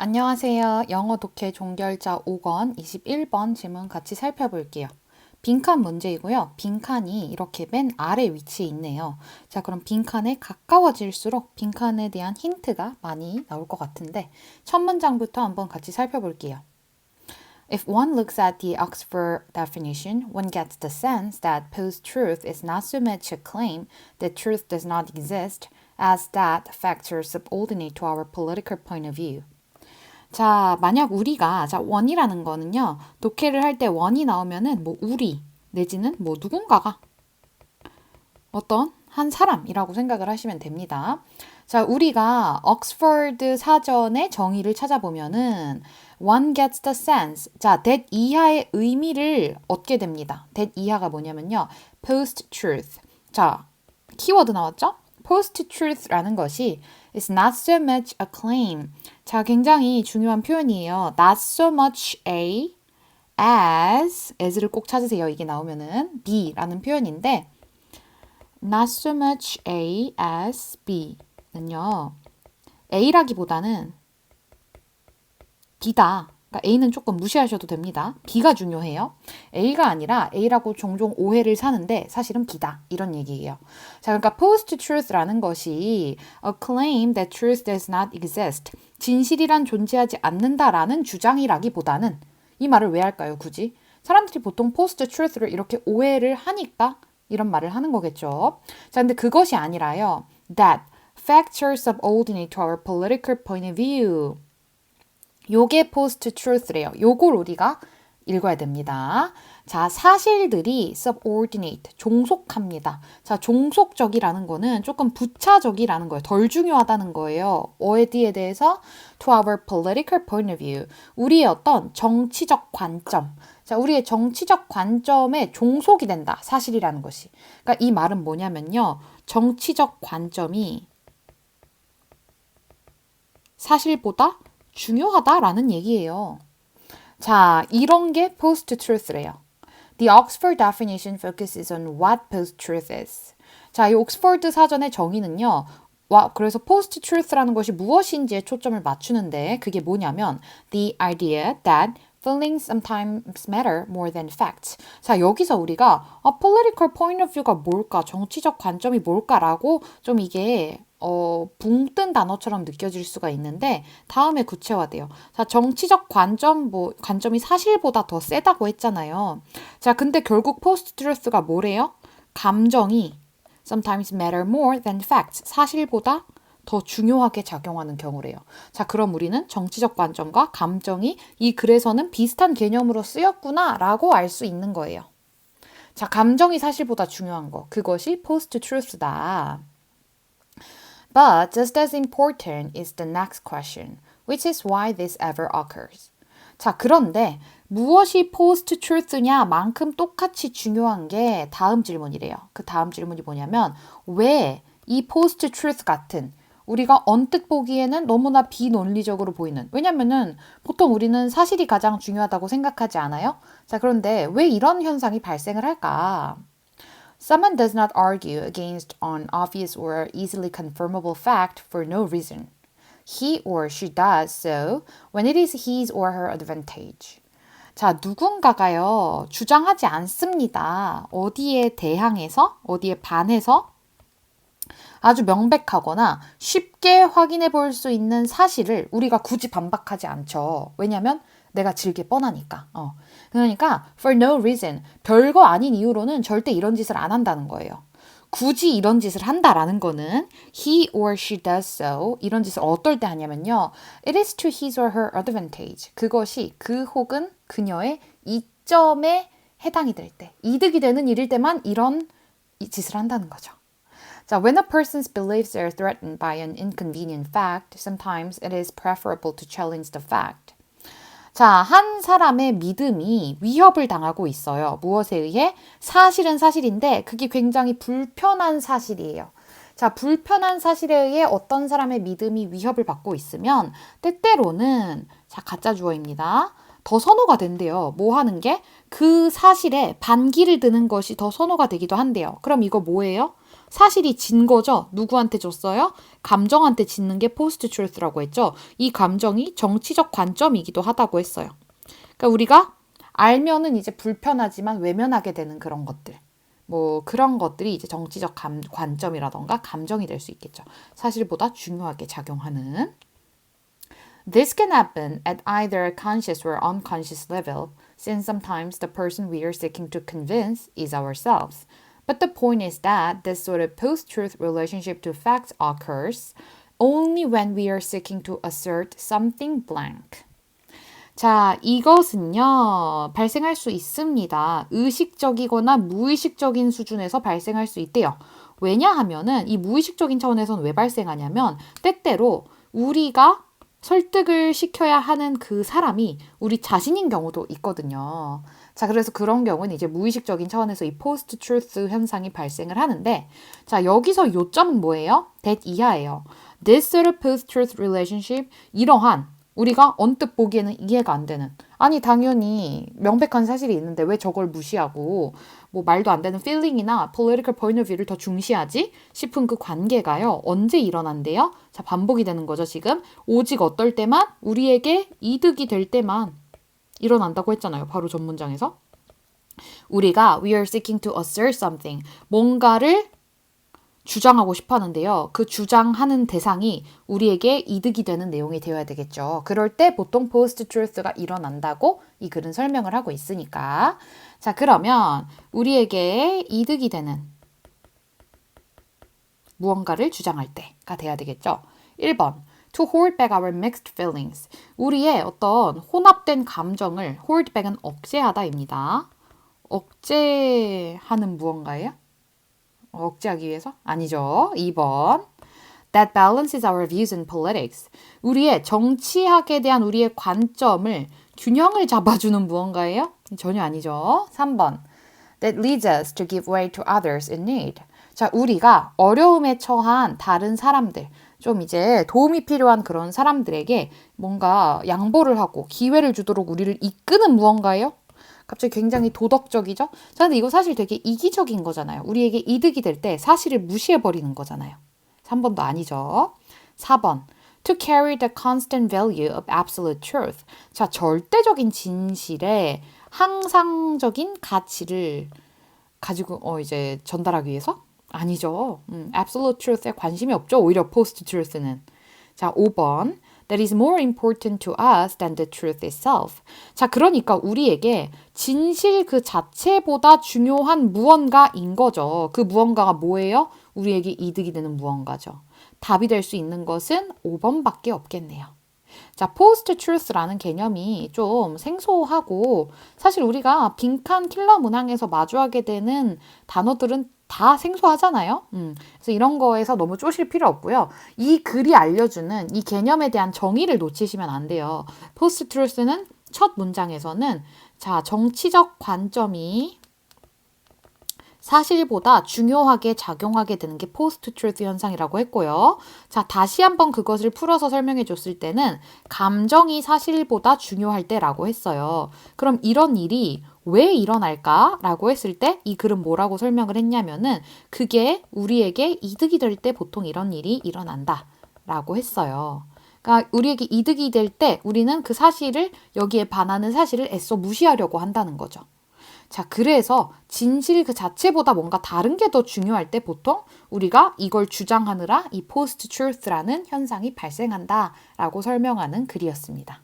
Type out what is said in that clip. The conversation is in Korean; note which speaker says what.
Speaker 1: 안녕하세요. 영어 독해 종결자 5권 21번 질문 같이 살펴볼게요. 빈칸 문제이고요. 빈칸이 이렇게 맨 아래 위치에 있네요. 자, 그럼 빈칸에 가까워질수록 빈칸에 대한 힌트가 많이 나올 것 같은데 첫 문장부터 한번 같이 살펴볼게요. If one looks at the Oxford definition, one gets the sense that post-truth is not so much a claim that truth does not exist as that facts are subordinate to our political point of view. 자, 만약 우리가, 원이라는 거는요, 독해를 할 때 원이 나오면은 뭐 우리, 내지는 뭐 누군가가 어떤 한 사람이라고 생각을 하시면 됩니다. 자, 우리가 옥스퍼드 사전의 정의를 찾아보면은 one gets the sense. 자, that 이하의 의미를 얻게 됩니다. that 이하가 뭐냐면요, post-truth. 자, 키워드 나왔죠? post-truth라는 것이 is not so much a claim. 자, 굉장히 중요한 표현이에요. not so much a as를 꼭 찾으세요. 이게 나오면은 be라는 표현인데 not so much a as b는요. a라기보다는 b다. 그러니까 A는 조금 무시하셔도 됩니다. B가 중요해요. A가 아니라 A라고 종종 오해를 사는데 사실은 B다. 이런 얘기예요. 자, 그러니까 post-truth라는 것이 a claim that truth does not exist. 진실이란 존재하지 않는다라는 주장이라기보다는 이 말을 왜 할까요, 굳이? 사람들이 보통 post-truth를 이렇게 오해를 하니까 이런 말을 하는 거겠죠. 자, 근데 그것이 아니라요. that facts are subordinate to our political point of view. 요게 post-truth래요. 요걸 우리가 읽어야 됩니다. 자, 사실들이 subordinate, 종속합니다. 자, 종속적이라는 거는 조금 부차적이라는 거예요. 덜 중요하다는 거예요. 어디에 대해서? To our political point of view. 우리의 어떤 정치적 관점. 자, 우리의 정치적 관점에 종속이 된다. 사실이라는 것이. 그러니까 이 말은 뭐냐면요. 정치적 관점이 사실보다 중요하다라는 얘기예요. 자, 이런 게 post-truth래요. The Oxford definition focuses on what post-truth is. 자, 이 옥스퍼드 사전의 정의는요. 그래서 post-truth라는 것이 무엇인지에 초점을 맞추는데 그게 뭐냐면 the idea that feelings sometimes matter more than facts. 자, 여기서 우리가 political point of view가 뭘까? 정치적 관점이 뭘까라고 좀 이게 붕 뜬 단어처럼 느껴질 수가 있는데 다음에 구체화돼요. 자, 정치적 관점이 사실보다 더 세다고 했잖아요. 자, 근데 결국 post-truth가 뭐래요? 감정이 sometimes matter more than facts. 사실보다 더 중요하게 작용하는 경우래요. 자, 그럼 우리는 정치적 관점과 감정이 이 글에서는 비슷한 개념으로 쓰였구나라고 알 수 있는 거예요. 자, 감정이 사실보다 중요한 거. 그것이 post-truth다. But just as important is the next question, which is why this ever occurs. 자, 그런데 무엇이 post-truth냐만큼 똑같이 중요한 게 다음 질문이래요. 그 다음 질문이 뭐냐면 왜 이 post-truth 같은 우리가 언뜻 보기에는 너무나 비논리적으로 보이는 왜냐면은 보통 우리는 사실이 가장 중요하다고 생각하지 않아요? 자, 그런데 왜 이런 현상이 발생을 할까? Someone does not argue against an obvious or easily confirmable fact for no reason. He or she does so when it is his or her advantage. 자, 누군가가요, 주장하지 않습니다. 어디에 대항해서, 어디에 반해서 아주 명백하거나 쉽게 확인해 볼 수 있는 사실을 우리가 굳이 반박하지 않죠. 왜냐면 내가 질게 뻔하니까. 그러니까 for no reason, 별거 아닌 이유로는 절대 이런 짓을 안 한다는 거예요. 굳이 이런 짓을 한다라는 거는 he or she does so 이런 짓을 어떨 때 하냐면요. It is to his or her advantage. 그것이 그 혹은 그녀의 이점에 해당이 될 때, 이득이 되는 일일 때만 이런 짓을 한다는 거죠. 자, when a person's beliefs are threatened by an inconvenient fact, sometimes it is preferable to challenge the fact. 자, 한 사람의 믿음이 위협을 당하고 있어요. 무엇에 의해? 사실은 사실인데 그게 굉장히 불편한 사실이에요. 자, 불편한 사실에 의해 어떤 사람의 믿음이 위협을 받고 있으면 때때로는 자, 가짜 주어입니다. 더 선호가 된대요. 뭐 하는 게? 그 사실에 반기를 드는 것이 더 선호가 되기도 한대요. 그럼 이거 뭐예요? 사실이 진 거죠. 누구한테 줬어요? 감정한테 짓는 게 포스트 트루스라고 했죠. 이 감정이 정치적 관점이기도 하다고 했어요. 그러니까 우리가 알면은 이제 불편하지만 외면하게 되는 그런 것들. 뭐 그런 것들이 이제 정치적 관점이라던가 감정이 될 수 있겠죠. 사실보다 중요하게 작용하는. This can happen at either a conscious or unconscious level, since sometimes the person we are seeking to convince is ourselves. But the point is that this sort of post-truth relationship to facts occurs only when we are seeking to assert something blank. 자, 이것은요, 발생할 수 있습니다. 의식적이거나 무의식적인 수준에서 발생할 수 있대요. 왜냐하면은 이 무의식적인 차원에서는 왜 발생하냐면 때때로 우리가 설득을 시켜야 하는 그 사람이 우리 자신인 경우도 있거든요. 자, 그래서 그런 경우는 이제 무의식적인 차원에서 이 포스트 트루스 현상이 발생을 하는데, 자, 여기서 요점은 뭐예요? that 이하예요. This sort of post-truth relationship, 이러한 우리가 언뜻 보기에는 이해가 안 되는, 아니 당연히 명백한 사실이 있는데 왜 저걸 무시하고 뭐 말도 안 되는 feeling이나 political point of view를 더 중시하지 싶은 그 관계가요. 언제 일어난대요? 자, 반복이 되는 거죠. 지금 오직 어떨 때만, 우리에게 이득이 될 때만 일어난다고 했잖아요. 바로 전 문장에서. 우리가 we are seeking to assert something, 뭔가를 주장하고 싶어 하는데요. 그 주장하는 대상이 우리에게 이득이 되는 내용이 되어야 되겠죠. 그럴 때 보통 포스트 트루스가 일어난다고 이 글은 설명을 하고 있으니까. 자, 그러면 우리에게 이득이 되는 무언가를 주장할 때가 돼야 되겠죠. 1번. To hold back our mixed feelings. 우리의 어떤 혼합된 감정을, hold back은 억제하다입니다. 억제하는 무언가예요? 억제하기 위해서? 아니죠. 2번. That balances our views in politics. 우리의 정치학에 대한 우리의 관점을, 균형을 잡아주는 무언가예요? 전혀 아니죠. 3번. That leads us to give way to others in need. 자, 우리가 어려움에 처한 다른 사람들, 좀 이제 도움이 필요한 그런 사람들에게 뭔가 양보를 하고 기회를 주도록 우리를 이끄는 무언가예요? 갑자기 굉장히 도덕적이죠? 자, 근데 이거 사실 되게 이기적인 거잖아요. 우리에게 이득이 될 때 사실을 무시해버리는 거잖아요. 3번도 아니죠. 4번. To carry the constant value of absolute truth. 자, 절대적인 진실의 항상적인 가치를 가지고 이제 전달하기 위해서? 아니죠. absolute truth에 관심이 없죠. 오히려 post truth는. 자, 5번. That is more important to us than the truth itself. 자, 그러니까 우리에게 진실 그 자체보다 중요한 무언가인 거죠. 그 무언가가 뭐예요? 우리에게 이득이 되는 무언가죠. 답이 될 수 있는 것은 5번밖에 없겠네요. 자, post truth라는 개념이 좀 생소하고, 사실 우리가 빈칸 킬러 문항에서 마주하게 되는 단어들은 다 생소하잖아요. 그래서 이런 거에서 너무 쪼실 필요 없고요. 이 글이 알려주는 이 개념에 대한 정의를 놓치시면 안 돼요. post truth는 첫 문장에서는, 자, 정치적 관점이 사실보다 중요하게 작용하게 되는 게 포스트 트루스 현상이라고 했고요. 자, 다시 한번 그것을 풀어서 설명해 줬을 때는 감정이 사실보다 중요할 때라고 했어요. 그럼 이런 일이 왜 일어날까라고 했을 때 이 글은 뭐라고 설명을 했냐면은, 그게 우리에게 이득이 될 때 보통 이런 일이 일어난다라고 했어요. 그러니까 우리에게 이득이 될 때 우리는 그 사실을, 여기에 반하는 사실을 애써 무시하려고 한다는 거죠. 자, 그래서 진실 그 자체보다 뭔가 다른 게 더 중요할 때 보통 우리가 이걸 주장하느라 이 post truth라는 현상이 발생한다라고 설명하는 글이었습니다.